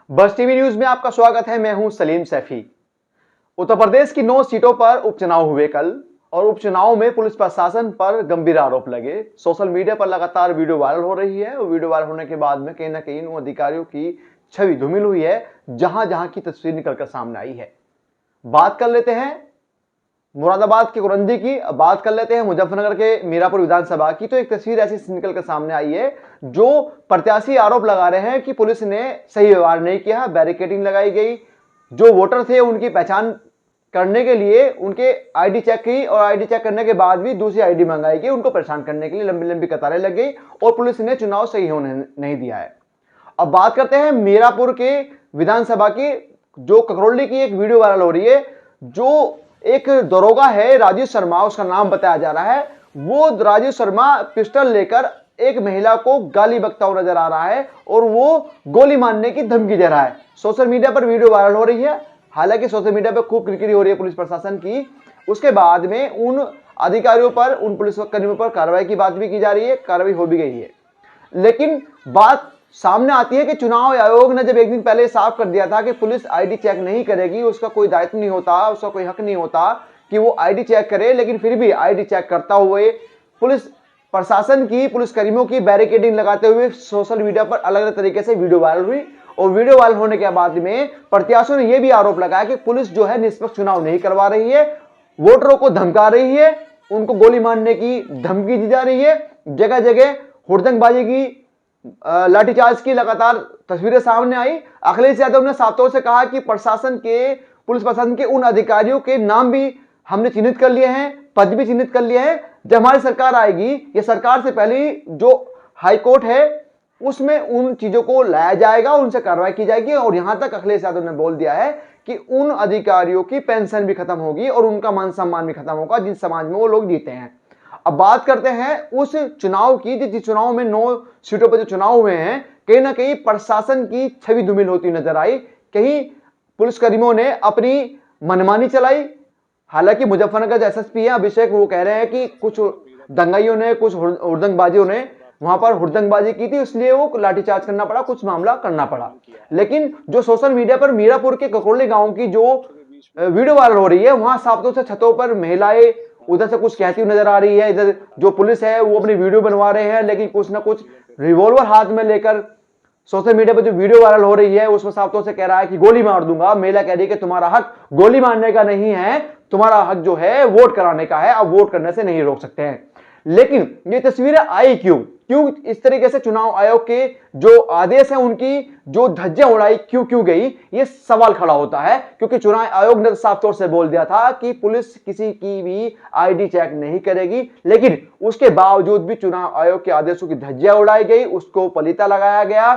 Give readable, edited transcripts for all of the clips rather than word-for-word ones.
बस TV news में आपका स्वागत है। मैं हूं सलीम सैफी। उत्तर प्रदेश की 9 सीटों पर उपचुनाव हुए कल और उपचुनाव में पुलिस प्रशासन पर गंभीर आरोप लगे। सोशल मीडिया पर लगातार वीडियो वायरल हो रही है और वीडियो वायरल होने के बाद में कहीं ना कहीं उन अधिकारियों की छवि धूमिल हुई है जहां जहां की तस्वीर निकलकर सामने आई है। बात कर लेते हैं मुरादाबाद के कुरंजी की, बात कर लेते हैं मुजफ्फरनगर के मीरापुर विधानसभा की। तो एक तस्वीर ऐसी निकलकर सामने आई है जो प्रत्याशी आरोप लगा रहे हैं कि पुलिस ने सही व्यवहार नहीं किया, बैरिकेडिंग लगाई गई। जो वोटर थे उनकी पहचान करने के लिए उनके आईडी चेक की और आईडी चेक करने के बाद भी दूसरी आईडी मंगाई गई। उनको परेशान करने के लिए लंबी लंबी कतारें लग गई और पुलिस ने चुनाव सही होने नहीं दिया है। अब बात करते हैं मीरापुर के विधानसभा की, जो ककरौली की एक वीडियो वायरल हो रही है। जो एक दरोगा है राजीव शर्मा, उसका नाम बताया जा रहा है, वो राजीव शर्मा पिस्टल लेकर एक महिला को गाली बकता हुआ नजर आ रहा है और वो गोली मारने की धमकी दे रहा है। सोशल मीडिया पर वीडियो वायरल हो रही है। हालांकि सोशल मीडिया पर खूब किरकिरी हो रही है पुलिस प्रशासन की। उसके बाद में उन अधिकारियों पर, उन पुलिस कर्मियों पर कार्रवाई की बात भी की जा रही है, कार्रवाई हो भी गई है। लेकिन बात सामने आती है कि चुनाव आयोग ने जब एक दिन पहले साफ कर दिया था कि पुलिस आईडी चेक नहीं करेगी, उसका कोई दायित्व नहीं होता, उसका कोई हक नहीं होता कि वो आईडी चेक करे, लेकिन फिर भी आईडी चेक करता हुए पुलिस प्रशासन की, पुलिस कर्मियों की बैरिकेडिंग लगाते हुए सोशल मीडिया पर अलग अलग तरीके से वीडियो वायरल हुई। और वीडियो वायरल होने के बाद में प्रत्याशियों ने यह भी आरोप लगाया कि पुलिस जो है निष्पक्ष चुनाव नहीं करवा रही है, वोटरों को धमका रही है, उनको गोली मारने की धमकी दी जा रही है। जगह जगह हुड़दंगबाजी की, लाठीचार्ज की लगातार तस्वीरें सामने आई। अखिलेश यादव ने साफ तौर से कहा कि पुलिस प्रशासन के उन अधिकारियों के नाम भी हमने चिन्हित कर लिए हैं, पद भी चिन्हित कर लिए हैं। जब हमारी सरकार आएगी, ये सरकार से पहले जो हाईकोर्ट है उसमें उन चीजों को लाया जाएगा, उनसे कार्रवाई की जाएगी। और यहां तक अखिलेश यादव ने बोल दिया है कि उन अधिकारियों की पेंशन भी खत्म होगी और उनका मान सम्मान भी खत्म होगा जिस समाज में वो लोग जीते हैं। अब बात करते हैं उस चुनाव की, जिस चुनाव में 9 सीटों पर जो चुनाव हुए हैं, कहीं ना कहीं प्रशासन की छवि धूमिल होती नजर आई। कहीं पुलिसकर्मियों ने अपनी मनमानी चलाई। हालांकि मुजफ्फरनगर के एसएसपी है अभिषेक, वो कह रहे हैं कि कुछ दंगाइयों ने, कुछ हुड़दंगबाजियों ने वहां पर हुड़दंगबाजी की थी, इसलिए वो लाठीचार्ज करना पड़ा, कुछ मामला करना पड़ा। लेकिन जो सोशल मीडिया पर मीरापुर के ककरौली गांव की जो वीडियो वायरल हो रही है, वहां साफ तौर से छतों पर महिलाएं उधर से कुछ कहती हुई नजर आ रही है। इधर जो पुलिस है वो अपनी वीडियो बनवा रहे हैं, लेकिन कुछ ना कुछ रिवॉल्वर हाथ में लेकर सोशल मीडिया पर जो वीडियो वायरल हो रही है उसमें साफ तौर से कह रहा है कि गोली मार दूंगा। महिला कह रही है कि तुम्हारा हक गोली मारने का नहीं है, तुम्हारा हक जो है वोट कराने का है, अब वोट करने से नहीं रोक सकते हैं। लेकिन ये तस्वीरें आई क्यों इस तरीके से चुनाव आयोग के जो आदेश है उनकी जो धज्जियां उड़ाई क्यों गई, ये सवाल खड़ा होता है। क्योंकि चुनाव आयोग ने साफ तौर से बोल दिया था कि पुलिस किसी की भी आईडी चेक नहीं करेगी, लेकिन उसके बावजूद भी चुनाव आयोग के आदेशों की धज्जियां उड़ाई गई, उसको पलीता लगाया गया,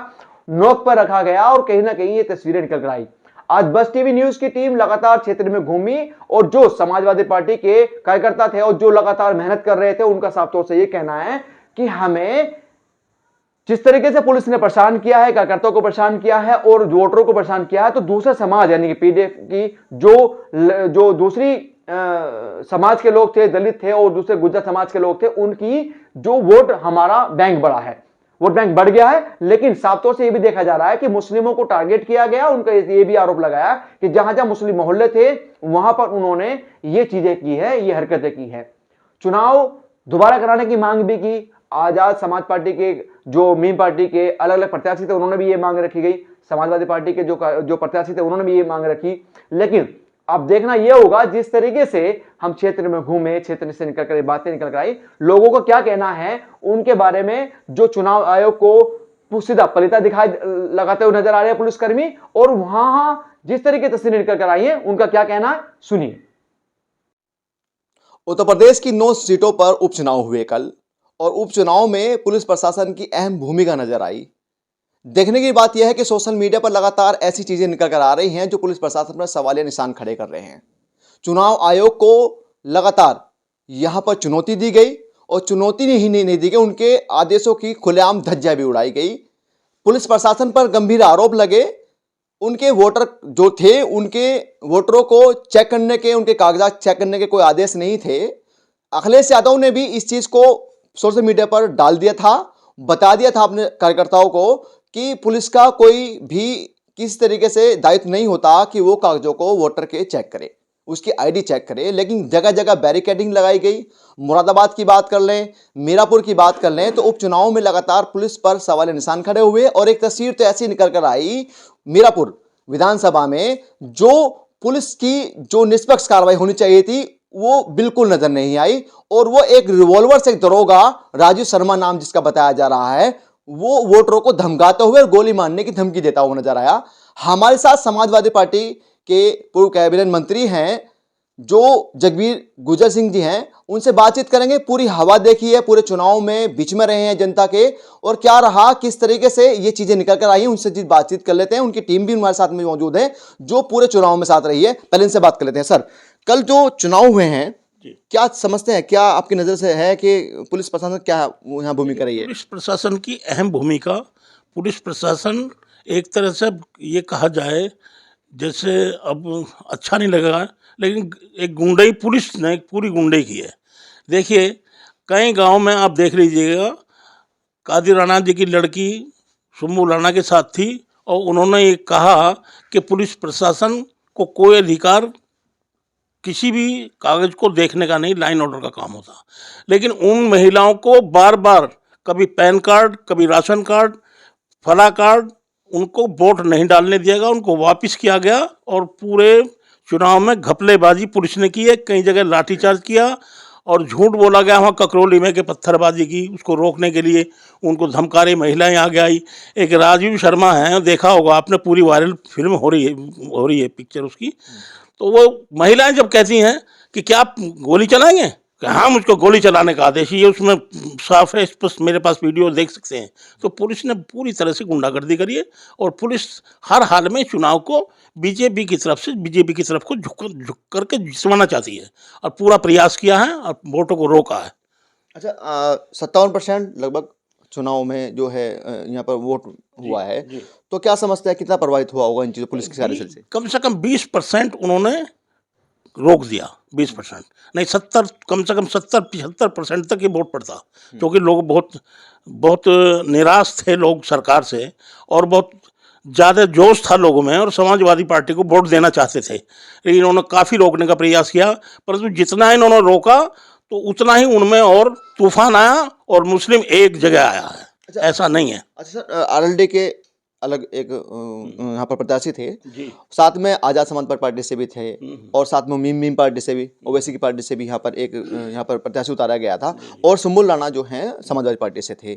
नोक पर रखा गया और कहीं ना कहीं ये तस्वीरें निकल कर आई। आज बस टीवी न्यूज की टीम लगातार क्षेत्र में घूमी और जो समाजवादी पार्टी के कार्यकर्ता थे और जो लगातार मेहनत कर रहे थे, उनका साफ तौर से यह कहना है कि हमें जिस तरीके से पुलिस ने परेशान किया है, कार्यकर्ताओं को परेशान किया है और वोटरों को परेशान किया है, तो दूसरे समाज यानी कि पीडीएफ की जो दूसरी समाज के लोग थे, दलित थे और दूसरे गुर्जर समाज के लोग थे, उनकी जो वोट हमारा बैंक बढ़ा है, वोट बैंक बढ़ गया है। लेकिन साफ तौर से यह भी देखा जा रहा है कि मुस्लिमों को टारगेट किया गया। उनका यह भी आरोप लगाया कि जहां जहां मुस्लिम मोहल्ले थे वहां पर उन्होंने ये चीजें की है, ये हरकतें की है। चुनाव दोबारा कराने की मांग भी की। आजाद समाज पार्टी के जो मीम पार्टी के अलग अलग प्रत्याशी थे उन्होंने भी ये मांग रखी गई, समाजवादी पार्टी के जो प्रत्याशी थे उन्होंने भी ये मांग रखी। लेकिन अब देखना यह होगा जिस तरीके से हम क्षेत्र में घूमे, क्षेत्र से निकल कर बातें निकल कर आई, लोगों को क्या कहना है उनके बारे में। जो चुनाव आयोग को सीधा पलीता दिखाई लगाते हुए नजर आ रहे हैं पुलिसकर्मी, और वहां जिस तरीके तस्वीरें निकल कर आई है उनका क्या कहना है, सुनिए। उत्तर प्रदेश की 9 सीटों पर उपचुनाव हुए कल और उपचुनाव में पुलिस प्रशासन की अहम भूमिका नजर आई। देखने की बात यह है कि सोशल मीडिया पर लगातार ऐसी चीजें निकल कर आ रही हैं जो पुलिस प्रशासन पर सवालिया निशान खड़े कर रहे हैं। चुनाव आयोग को लगातार यहां पर चुनौती दी गई और चुनौती ही नहीं दी गई, उनके आदेशों की खुलेआम धज्जियां भी उड़ाई गई। पुलिस प्रशासन पर गंभीर आरोप लगे। उनके वोटर जो थे, उनके वोटरों को चेक करने के, उनके कागजात चेक करने के कोई आदेश नहीं थे। अखिलेश यादव ने भी इस चीज को सोशल मीडिया पर डाल दिया था, बता दिया था अपने कार्यकर्ताओं को कि पुलिस का कोई भी किसी तरीके से दायित्व नहीं होता कि वो कागजों को वोटर के चेक करे, उसकी आईडी चेक करे, लेकिन जगह जगह बैरिकेडिंग लगाई गई। मुरादाबाद की बात कर लें, मीरापुर की बात कर लें, तो उपचुनाव में लगातार पुलिस पर सवाल निशान खड़े हुए और एक तस्वीर तो ऐसी निकल कर आई मीरापुर विधानसभा में, जो पुलिस की जो निष्पक्ष कार्रवाई होनी चाहिए थी वो बिल्कुल नजर नहीं आई, और वो एक रिवॉल्वर से एक दरोगा राजू शर्मा नाम जिसका बताया जा रहा है, वो वोटरों को धमकाते हुए और गोली मारने की धमकी देता हुआ नजर आया। हमारे साथ समाजवादी पार्टी के पूर्व कैबिनेट मंत्री हैं जो जगबीर गुजर सिंह जी हैं, उनसे बातचीत करेंगे। पूरी हवा देखी है, पूरे चुनाव में बीच में रहे हैं जनता के, और क्या रहा, किस तरीके से ये चीजें निकल कर आई हैं, उनसे बातचीत कर लेते हैं। उनकी टीम भी हमारे साथ में मौजूद है जो पूरे चुनाव में साथ रही है। पहले इनसे बात कर लेते हैं। सर, कल जो चुनाव हुए हैं, क्या समझते हैं, क्या आपकी नजर से है कि पुलिस प्रशासन क्या यहाँ भूमिका रही है? पुलिस प्रशासन की अहम भूमिका। पुलिस प्रशासन एक तरह से ये कहा जाए, जैसे अब अच्छा नहीं लगेगा, लेकिन एक गुंडई पुलिस ने पूरी गुंडई की है। देखिए, कई गांव में आप देख लीजिएगा, कादिर राणा जी की लड़की शंभू राणा के साथ थी, और उन्होंने ये कहा कि पुलिस प्रशासन को कोई अधिकार किसी भी कागज को देखने का नहीं, लाइन ऑर्डर का काम होता। लेकिन उन महिलाओं को बार बार कभी पैन कार्ड, कभी राशन कार्ड, फला कार्ड, उनको वोट नहीं डालने दिया गया, उनको वापस किया गया, और पूरे चुनाव में घपलेबाजी पुलिस ने की है। कई जगह लाठीचार्ज किया और झूठ बोला गया वहाँ ककरौली में कि पत्थरबाजी की, उसको रोकने के लिए उनको धमकारे महिलाएं आगे आई। एक राजीव शर्मा हैं, देखा होगा आपने, पूरी वायरल फिल्म हो रही है पिक्चर उसकी। तो वो महिलाएं जब कहती हैं कि क्या आप गोली चलाएंगे, कि हाँ मुझको गोली चलाने का आदेश, ये उसमें साफ है, स्पष्ट, मेरे पास वीडियो देख सकते हैं। तो पुलिस ने पूरी तरह से गुंडागर्दी करी है, और पुलिस हर हाल में चुनाव को बीजेपी की तरफ को झुक करके जितवाना चाहती है, और पूरा प्रयास किया है और वोटों को रोका है। अच्छा, 57% लगभग चुनाव में जो है यहाँ पर वोट हुआ है, तो क्या समझते हैं कितना प्रभावित हुआ होगा इन चीज़ों पुलिस की कार्यशैली से? कम से कम 20% उन्होंने रोक दिया, 20% नहीं, 70, कम से कम 70-75% तक ये वोट पड़ता, क्योंकि लोग बहुत निराश थे लोग सरकार से, और बहुत ज़्यादा जोश था लोगों में, और समाजवादी पार्टी को वोट देना चाहते थे। लेकिन इन्होंने काफ़ी रोकने का प्रयास किया, परंतु जितना इन्होंने रोका तो उतना ही उनमें और तूफान आया, और मुस्लिम एक जगह आया है। अच्छा, ऐसा नहीं है। अच्छा सर, आरएलडी के अलग एक यहाँ पर प्रत्याशी थे, साथ में आज़ाद समाज पार्टी से भी थे, और साथ में मीम पार्टी से भी, ओवैसी की पार्टी से भी यहाँ पर एक यहाँ पर प्रत्याशी उतारा गया था, और सुम्बुल राणा जो हैं समाजवादी पार्टी से थे,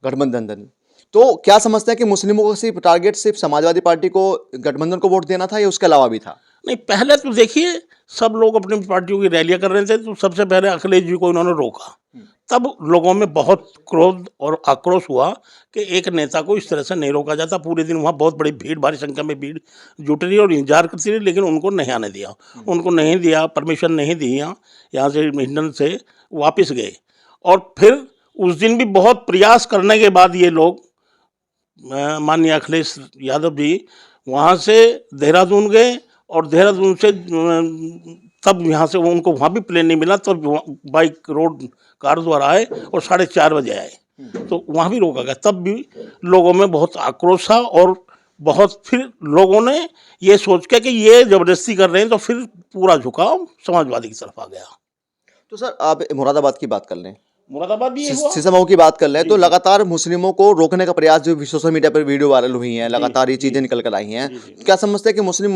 गठबंधन। तो क्या समझते हैं कि मुस्लिमों को सिर्फ टारगेट सिर्फ समाजवादी पार्टी को, गठबंधन को वोट देना था, या उसके अलावा भी था? नहीं, पहले तो देखिए, सब लोग अपनी पार्टियों की रैलियां कर रहे थे, तो सबसे पहले अखिलेश जी को इन्होंने रोका। तब लोगों में बहुत क्रोध और आक्रोश हुआ कि एक नेता को इस तरह से नहीं रोका जाता। पूरे दिन वहाँ बहुत बड़ी भीड़, भारी संख्या में भीड़ जुट रही और इंतजार करती रही, लेकिन उनको नहीं आने दिया, उनको नहीं दिया, परमिशन नहीं दी। यहाँ से हिंडन से वापस गए, और फिर उस दिन भी बहुत प्रयास करने के बाद ये लोग, माननीय अखिलेश यादव जी, वहाँ से देहरादून गए, और देहरादून से तब यहाँ से उनको वहाँ भी प्लेन नहीं मिला, तब बाइक रोड कार द्वारा आए और 4:30 बजे आए, तो वहाँ भी रोका गया। तब भी लोगों में बहुत आक्रोश था, और बहुत फिर लोगों ने ये सोच के कि ये ज़बरदस्ती कर रहे हैं, तो फिर पूरा झुकाव समाजवादी की तरफ आ गया। तो सर, आप मुरादाबाद की बात कर लें, मुरादाबाद भी सिसमाऊ की बात कर लें, तो लगातार मुस्लिमों को रोकने का प्रयास जो सोशल मीडिया पर वीडियो वायरल हुई हैं, लगातार ये चीजें निकल कर आई हैं। क्या समझते हैं कि मुस्लिम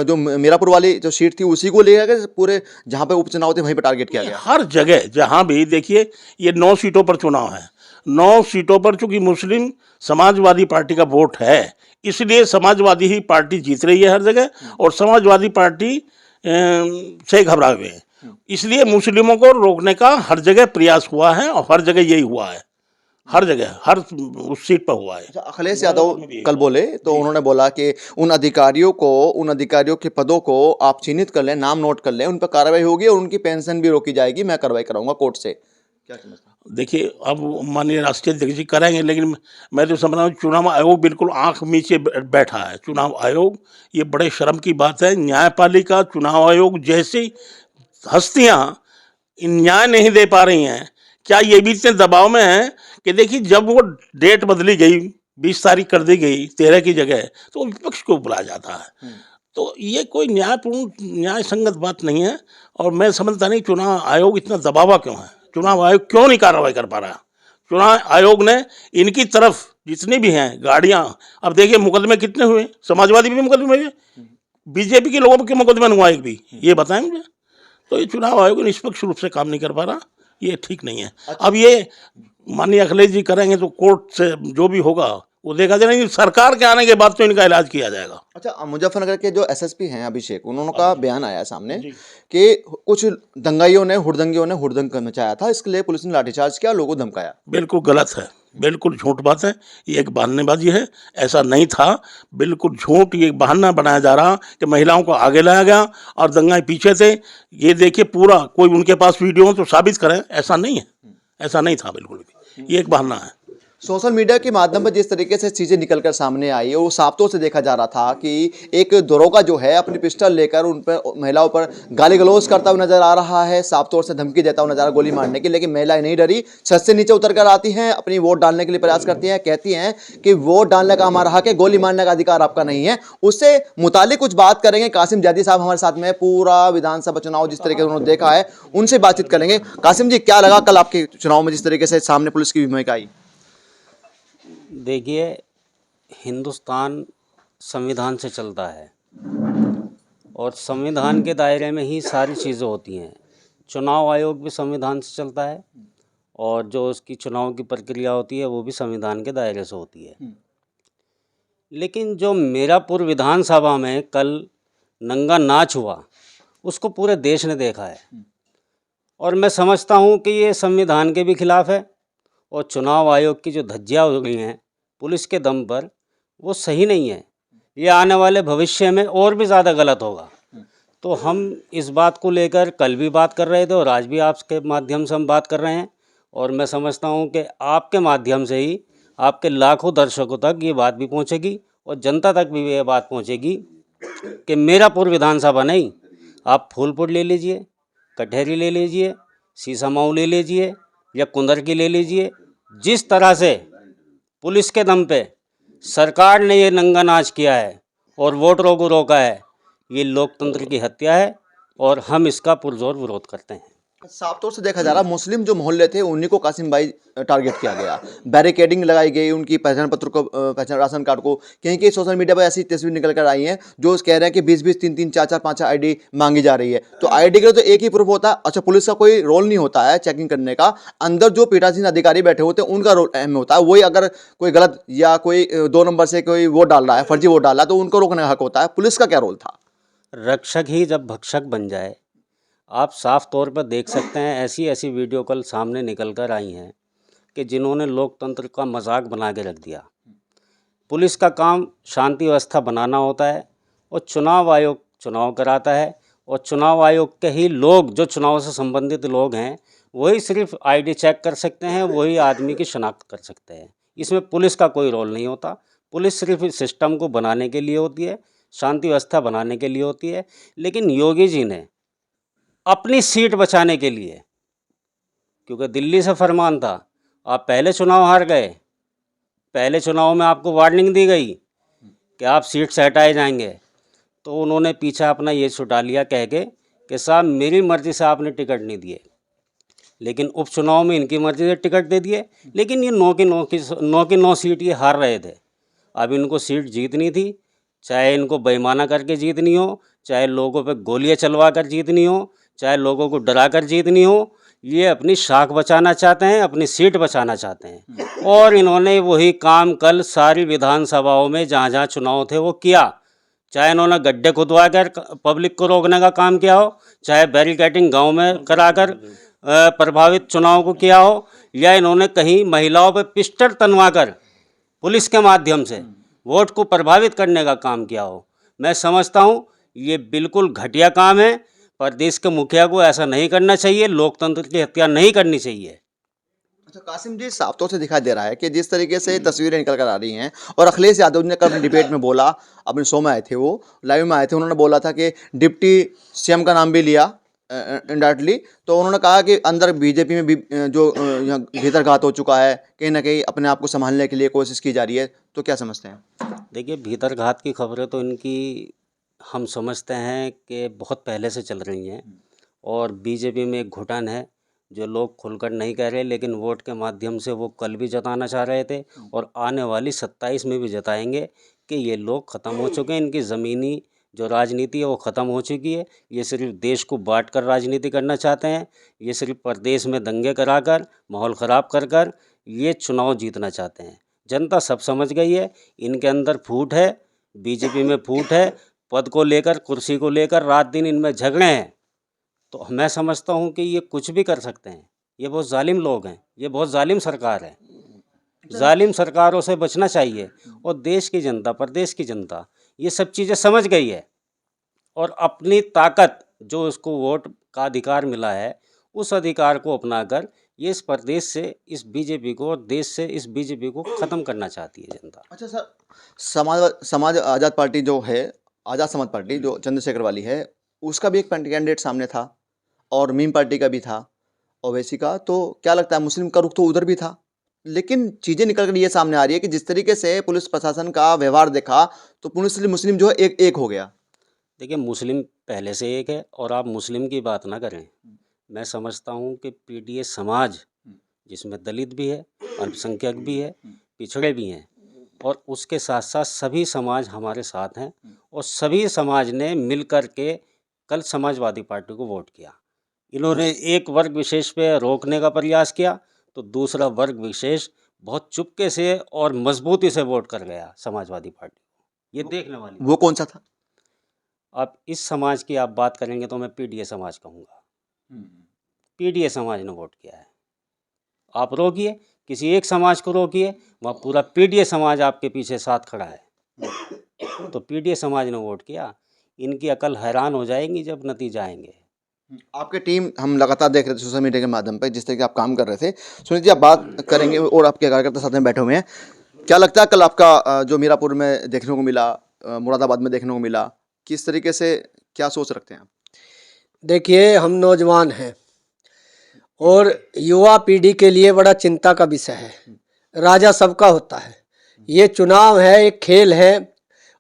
जो मीरापुर वाली जो सीट थी उसी को लेकर पूरे जहां पे उपचुनाव थे वहीं पर टारगेट किया गया? हर जगह जहां भी देखिए, ये 9 सीटों पर चुनाव है। 9 सीटों पर चूंकि मुस्लिम समाजवादी पार्टी का वोट है, इसलिए समाजवादी ही पार्टी जीत रही है हर जगह, और समाजवादी पार्टी से घबराए हुए हैं। इसलिए मुस्लिमों को रोकने का हर जगह प्रयास हुआ है, और हर जगह यही हुआ है, हर जगह, हर उस सीट पर हुआ है। अच्छा, अखिलेश यादव कल बोले तो उन्होंने बोला कि उन अधिकारियों के पदों को आप चिन्हित कर लें, नाम नोट कर लें, उन पर कार्रवाई होगी और उनकी पेंशन भी रोकी जाएगी, मैं कार्रवाई कराऊंगा कोर्ट से। क्या समझते हैं? देखिए, अब माननीय राष्ट्रीय अध्यक्ष जी करेंगे, लेकिन मैं तो समझ रहा हूँ चुनाव आयोग बिल्कुल आंख नीचे बैठा है। चुनाव आयोग, ये बड़े शर्म की बात है। न्यायपालिका, चुनाव आयोग जैसी हस्तियां न्याय नहीं दे पा रही हैं, क्या ये भी इतने दबाव में हैं कि देखिए, जब वो डेट बदली गई 20 तारीख कर दी गई 13 की जगह, तो विपक्ष को बुलाया जाता है। तो ये कोई न्याय संगत बात नहीं है। और मैं समझता नहीं चुनाव आयोग इतना दबावा क्यों है, चुनाव आयोग क्यों नहीं कार्रवाई कर पा रहा। चुनाव आयोग ने इनकी तरफ जितनी भी हैं गाड़ियां, अब देखिए मुकदमे कितने हुए, समाजवादी भी मुकदमे हुए, बीजेपी के लोगों के मुकदमे हुआ एक भी, ये बताएं मुझे। तो ये चुनाव आयोग निष्पक्ष रूप से काम नहीं कर पा रहा, ये ठीक नहीं है। अब ये माननीय अखिलेश जी करेंगे तो कोर्ट से जो भी होगा वो देखा जाए, नहीं सरकार के आने के बाद तो इनका इलाज किया जाएगा। अच्छा, मुजफ्फरनगर के जो एसएसपी हैं अभिषेक, उन्होंने का बयान आया सामने कि कुछ दंगाइयों ने हुड़दंग मचाया था, इसके लिए पुलिस ने लाठीचार्ज किया, लोगों को धमकाया। बिल्कुल गलत है, बिल्कुल झूठ बात है, ये एक बहानेबाजी है, ऐसा नहीं था, बिल्कुल झूठ, ये एक बहाना बनाया जा रहा कि महिलाओं को आगे लाया गया और दंगाई पीछे थे। ये देखिए पूरा, कोई उनके पास वीडियो हो तो साबित करें, ऐसा नहीं है, ऐसा नहीं था बिल्कुल भी, ये एक बहाना है। सोशल मीडिया के माध्यम पर जिस तरीके से चीज़ें निकलकर सामने आई है, वो साफ तौर से देखा जा रहा था कि एक दरोगा जो है अपनी पिस्टल लेकर उन पर, महिलाओं पर गाली गलौज करता हुआ नजर आ रहा है, साफ तौर से धमकी देता हुआ नजर आ रहा है गोली मारने की। लेकिन महिलाएं नहीं डरी, छत से नीचे उतर कर आती हैं, अपनी वोट डालने के लिए प्रयास करती हैं, कहती हैं कि वोट डालने का हमारा हक है, गोली मारने का अधिकार आपका नहीं है। उससे मुतालिक कुछ बात करेंगे, कासिम जैदी साहब हमारे साथ में, पूरा विधानसभा चुनाव जिस तरीके से उन्होंने देखा है उनसे बातचीत करेंगे। कासिम जी, क्या लगा कल आपके चुनाव में जिस तरीके से सामने पुलिस की भूमिका आई? देखिए, हिंदुस्तान संविधान से चलता है और संविधान के दायरे में ही सारी चीज़ें होती हैं। चुनाव आयोग भी संविधान से चलता है और जो उसकी चुनाव की प्रक्रिया होती है वो भी संविधान के दायरे से होती है। लेकिन जो मीरापुर विधानसभा में कल नंगा नाच हुआ, उसको पूरे देश ने देखा है और मैं समझता हूँ कि ये संविधान के भी खिलाफ है और चुनाव आयोग की जो धज्जियाँ उड़ हैं पुलिस के दम पर, वो सही नहीं है। ये आने वाले भविष्य में और भी ज़्यादा गलत होगा। तो हम इस बात को लेकर कल भी बात कर रहे थे और आज भी आपके माध्यम से हम बात कर रहे हैं और मैं समझता हूँ कि आपके माध्यम से ही आपके लाखों दर्शकों तक ये बात भी पहुँचेगी और जनता तक भी ये बात पहुँचेगी कि मीरापुर विधानसभा नहीं, आप फूलपुर ले लीजिए, कटहरी ले लीजिए, सीसामाऊ ले लीजिए या कुंदर की ले लीजिए, जिस तरह से पुलिस के दम पे सरकार ने ये नंगा नाच किया है और वोटरों को रोका है, ये लोकतंत्र की हत्या है और हम इसका पुरजोर विरोध करते हैं। साफ तौर से देखा जा रहा, मुस्लिम जो मोहल्ले थे उन्हीं को कासिम भाई टारगेट किया गया, बैरिकेडिंग लगाई गई, उनकी पहचान पत्र को, पहचान राशन कार्ड को। कहीं सोशल मीडिया पर ऐसी तस्वीर निकल कर आई हैं जो कह रहे हैं कि 20-20, 3-3, 4-4, 5 आईडी मांगी जा रही है। तो आईडी के लिए तो एक ही प्रूफ होता है। अच्छा, पुलिस का कोई रोल नहीं होता है चेकिंग करने का, अंदर जो पीठासीन अधिकारी बैठे होते हैं उनका रोल अहम होता है। वही अगर कोई गलत या कोई 2 नंबर से कोई वोट डाल रहा है, फर्जी वोट डाल रहा है, तो उनको रोकने का हक होता है। पुलिस का क्या रोल था? रक्षक ही जब भक्षक बन जाए, आप साफ तौर पर देख सकते हैं ऐसी ऐसी वीडियो कल सामने निकल कर आई हैं कि जिन्होंने लोकतंत्र का मजाक बना के रख दिया। पुलिस का काम शांति व्यवस्था बनाना होता है और चुनाव आयोग चुनाव कराता है और चुनाव आयोग के ही लोग, जो चुनाव से संबंधित लोग हैं, वही सिर्फ आईडी चेक कर सकते हैं, वही आदमी की शनाख्त कर सकते हैं। इसमें पुलिस का कोई रोल नहीं होता। पुलिस सिर्फ इस सिस्टम को बनाने के लिए होती है, शांति व्यवस्था बनाने के लिए होती है। लेकिन योगी जी ने अपनी सीट बचाने के लिए, क्योंकि दिल्ली से फरमान था, आप पहले चुनाव हार गए, पहले चुनाव में आपको वार्निंग दी गई कि आप सीट से हटाए जाएंगे, तो उन्होंने पीछा अपना ये छुटा लिया कह के कि साहब मेरी मर्ज़ी से आपने टिकट नहीं दिए। लेकिन उपचुनाव में इनकी मर्ज़ी से टिकट दे दिए, लेकिन ये 9 की 9 सीट ये हार रहे थे। अब इनको सीट जीतनी थी, चाहे इनको बेईमाना करके जीतनी हो, चाहे लोगों पे गोलियां चलवा कर जीतनी हो, चाहे लोगों को डरा कर जीतनी हो। ये अपनी शाख बचाना चाहते हैं, अपनी सीट बचाना चाहते हैं और इन्होंने वही काम कल सारी विधानसभाओं में जहाँ जहाँ चुनाव थे वो किया। चाहे इन्होंने गड्ढे खुदवा कर पब्लिक को रोकने का काम किया हो, चाहे बैरिकेडिंग गांव में कराकर प्रभावित चुनाव को किया हो, या इन्होंने कहीं महिलाओं पे पिस्टल तनवा कर पुलिस के माध्यम से वोट को प्रभावित करने का काम किया हो। मैं समझता हूँ ये बिल्कुल घटिया काम है। प्रदेश के मुखिया को ऐसा नहीं करना चाहिए, लोकतंत्र की हत्या नहीं करनी चाहिए। अच्छा कासिम जी, साफ तौर से दिखाई दे रहा है कि जिस तरीके से तस्वीरें निकल कर आ रही हैं, और अखिलेश यादव ने कल डिबेट में बोला, अपने शो में आए थे, वो लाइव में आए थे, उन्होंने बोला था कि डिप्टी सीएम का नाम भी लिया इनडायरेक्टली, तो उन्होंने कहा कि अंदर बीजेपी में भी जो यहाँ भीतरघात हो चुका है, कहीं ना कहीं अपने आप को संभालने के लिए कोशिश की जा रही है, तो क्या समझते हैं? देखिए, भीतरघात की खबरें तो इनकी हम समझते हैं कि बहुत पहले से चल रही हैं, और बीजेपी में एक घुटन है जो लोग खुलकर नहीं कह रहे, लेकिन वोट के माध्यम से वो कल भी जताना चाह रहे थे और आने वाली 27 में भी जताएंगे कि ये लोग ख़त्म हो चुके हैं, इनकी ज़मीनी जो राजनीति है वो ख़त्म हो चुकी है। ये सिर्फ देश को बांट कर राजनीति करना चाहते हैं, ये सिर्फ प्रदेश में दंगे कराकर माहौल ख़राब कर कर ये चुनाव जीतना चाहते हैं। जनता सब समझ गई है, इनके अंदर फूट है, बीजेपी में फूट है, पद को लेकर, कुर्सी को लेकर रात दिन इनमें झगड़े हैं। तो मैं समझता हूँ कि ये कुछ भी कर सकते हैं, ये बहुत जालिम लोग हैं, ये बहुत जालिम सरकार है, जालिम सरकारों से बचना चाहिए। और देश की जनता, प्रदेश की जनता ये सब चीज़ें समझ गई है, और अपनी ताकत जो उसको वोट का अधिकार मिला है उस अधिकार को अपनाकर ये इस प्रदेश से इस बीजेपी को और देश से इस बीजेपी को ख़त्म करना चाहती है जनता। अच्छा सर, समाज आज़ाद पार्टी जो है, आज़ाद समाज पार्टी जो चंद्रशेखर वाली है, उसका भी एक कैंडिडेट सामने था और मीम पार्टी का भी था, ओवैसी का, तो क्या लगता है मुस्लिम का रुख तो उधर भी था, लेकिन चीज़ें निकल कर ये सामने आ रही है कि जिस तरीके से पुलिस प्रशासन का व्यवहार देखा तो पुलिस मुस्लिम जो है एक हो गया। देखिए, मुस्लिम पहले से एक है और आप मुस्लिम की बात ना करें। मैं समझता हूँ कि पीडीए समाज, जिसमें दलित भी है, अल्पसंख्यक भी है, पिछड़े भी हैं, और उसके साथ साथ सभी समाज हमारे साथ हैं, और सभी समाज ने मिल कर के कल समाजवादी पार्टी को वोट किया। इन्होंने एक वर्ग विशेष पे रोकने का प्रयास किया तो दूसरा वर्ग विशेष बहुत चुपके से और मजबूती से वोट कर गया समाजवादी पार्टी को। ये देखने वाली। वो कौन सा था? अब इस समाज की आप बात करेंगे तो मैं पीडीए समाज कहूँगा। पीडीए समाज ने वोट किया है। आप रोकिए, किसी एक समाज को रोकिए, वहाँ पूरा पीडीए समाज आपके पीछे साथ खड़ा है। तो पीडीए समाज ने वोट किया। इनकी अकल हैरान हो जाएंगी जब नतीजा आएंगे। आपके टीम हम लगातार देख रहे थे सोशल मीडिया के माध्यम पर, जिस तरह के आप काम कर रहे थे। सुनील जी, आप बात करेंगे और आपके कार्यकर्ता साथ में बैठे हुए हैं, क्या लगता है कल आपका जो मीरापुर में देखने को मिला, मुरादाबाद में देखने को मिला, किस तरीके से, क्या सोच रखते हैं आप? देखिए, हम नौजवान हैं और युवा पीढ़ी के लिए बड़ा चिंता का विषय है। राजा सबका होता है, ये चुनाव है, एक खेल है,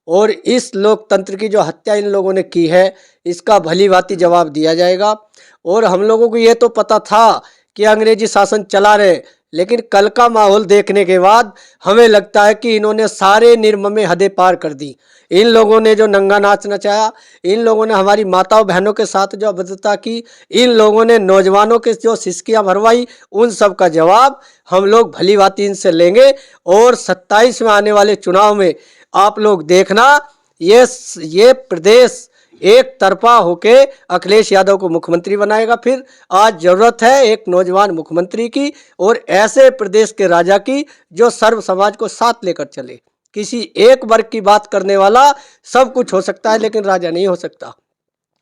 और इस लोकतंत्र की जो हत्या इन लोगों ने की है इसका भली भांति जवाब दिया जाएगा। और हम लोगों को ये तो पता था कि अंग्रेजी शासन चला रहे, लेकिन कल का माहौल देखने के बाद हमें लगता है कि इन्होंने सारे निर्म में हदें पार कर दी। इन लोगों ने जो नंगा नाच नचाया, इन लोगों ने हमारी माताओं बहनों के साथ जो अभद्रता की, इन लोगों ने नौजवानों के जो सिसकियां भरवाई, उन सब का जवाब हम लोग भली भांति इनसे लेंगे। और 27 में आने वाले चुनाव में आप लोग देखना, ये प्रदेश एक तरफा होके अखिलेश यादव को मुख्यमंत्री बनाएगा। फिर आज जरूरत है एक नौजवान मुख्यमंत्री की और ऐसे प्रदेश के राजा की जो सर्व समाज को साथ लेकर चले। किसी एक वर्ग की बात करने वाला सब कुछ हो सकता है, लेकिन राजा नहीं हो सकता।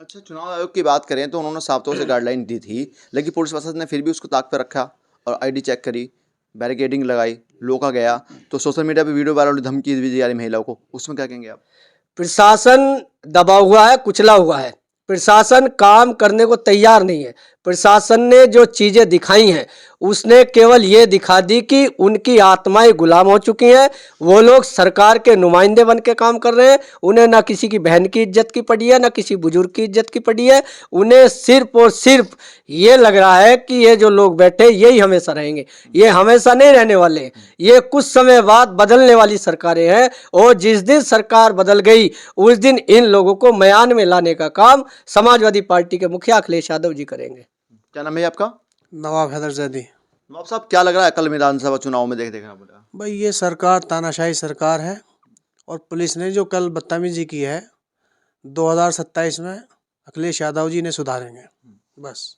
अच्छा, चुनाव आयोग की बात करें तो उन्होंने साफ तौर से गाइडलाइन दी थी, लेकिन पुलिस प्रशासन ने फिर भी उसको ताक पर रखा और आईडी चेक करी, बैरिकेडिंग लगाई, रोका गया, तो सोशल मीडिया पे वीडियो वायरल, धमकी दी जा रही महिलाओं को, उसमें क्या कहेंगे आप? प्रशासन दबा हुआ है, कुचला हुआ है। प्रशासन काम करने को तैयार नहीं है। प्रशासन ने जो चीज़ें दिखाई हैं उसने केवल ये दिखा दी कि उनकी आत्माएं गुलाम हो चुकी हैं। वो लोग सरकार के नुमाइंदे बन के काम कर रहे हैं। उन्हें ना किसी की बहन की इज्जत की पड़ी है, ना किसी बुजुर्ग की इज्जत की पड़ी है। उन्हें सिर्फ और सिर्फ ये लग रहा है कि ये जो लोग बैठे यही हमेशा रहेंगे। ये हमेशा नहीं रहने वाले, ये कुछ समय बाद बदलने वाली सरकारें हैं, और जिस दिन सरकार बदल गई उस दिन इन लोगों को म्यान में लाने का काम समाजवादी पार्टी के मुखिया अखिलेश यादव जी करेंगे। क्या नाम है आपका? नवाब हैदर जैदी। नवाब साहब, क्या लग रहा है कल विधानसभा चुनाव में देखना पड़ेगा? भाई, ये सरकार तानाशाही सरकार है, और पुलिस ने जो कल बदतमीजी की है 2027 में अखिलेश यादव जी ने सुधारेंगे बस।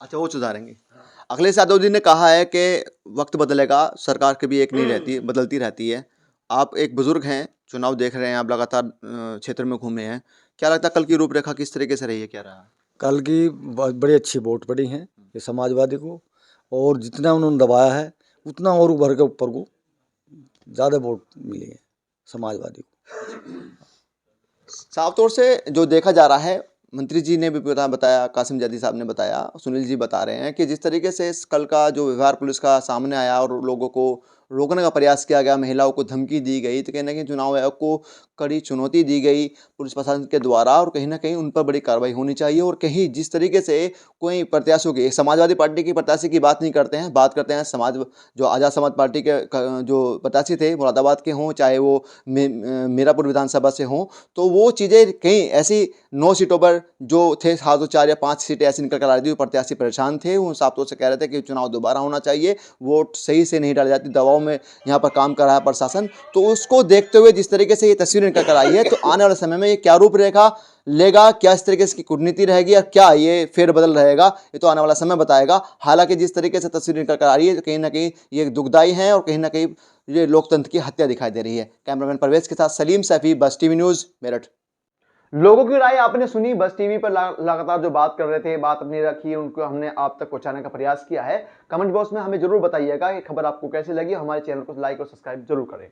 अच्छा, वो सुधारेंगे। अखिलेश यादव जी ने कहा है कि वक्त बदलेगा, सरकार कभी एक नहीं रहती, बदलती रहती है। आप एक बुजुर्ग हैं, चुनाव देख रहे हैं, आप लगातार क्षेत्र में घूमे हैं, क्या लगता है कल की रूपरेखा किस तरीके से रही है, क्या रहा? कल की बड़ी अच्छी वोट पड़ी हैं ये समाजवादी को, और जितना उन्होंने दबाया है उतना और उभर के ऊपर को ज़्यादा वोट मिली है समाजवादी को। साफ तौर से जो देखा जा रहा है, मंत्री जी ने भी बताया, कासिम जादी साहब ने बताया, सुनील जी बता रहे हैं कि जिस तरीके से इस कल का जो व्यवहार पुलिस का सामने आया और लोगों को रोकने का प्रयास किया गया, महिलाओं को धमकी दी गई, तो कहीं ना कहीं चुनाव आयोग को कड़ी चुनौती दी गई पुलिस प्रशासन के द्वारा, और कहीं ना कहीं उन पर बड़ी कार्रवाई होनी चाहिए। और कहीं जिस तरीके से कोई प्रत्याशियों की, समाजवादी पार्टी की प्रत्याशी की बात नहीं करते हैं, बात करते हैं जो आज़ाद समाज पार्टी के जो प्रत्याशी थे मुरादाबाद के हों, चाहे वो मीरापुर विधानसभा से हों, तो वो चीज़ें कहीं ऐसी 9 सीटों पर जो थे, 4 या 5 सीटें ऐसी निकल कर आ रही थी, प्रत्याशी परेशान थे, वो साफ तौर से कह रहे थे कि चुनाव दोबारा होना चाहिए, वोट सही से नहीं डाली जाती, दबाव में यहाँ पर काम कर रहा है प्रशासन। तो उसको देखते हुए जिस तरीके से ये तस्वीर निकल कर आई है, तो आने वाले समय में ये क्या रूपरेखा लेगा, क्या इस तरीके से कूटनीति रहेगी और क्या ये फेरबदल रहेगा, ये तो आने वाला समय बताएगा। हालांकि जिस तरीके से तस्वीर निकल कर आ रही है, तो कहीं ना कहीं ये दुखदाई है और कहीं ना कहीं ये लोकतंत्र की हत्या दिखाई दे रही है। कैमरामैन परवेज के साथ सलीम सैफी, बस टीवी न्यूज़, मेरठ। लोगों की राय आपने सुनी, बस टीवी पर लगातार जो बात कर रहे थे, बात अपनी रखी, उनको हमने आप तक पहुंचाने का प्रयास किया है। कमेंट बॉक्स में हमें जरूर बताइएगा कि खबर आपको कैसी लगी। हमारे चैनल को लाइक और सब्सक्राइब जरूर करें।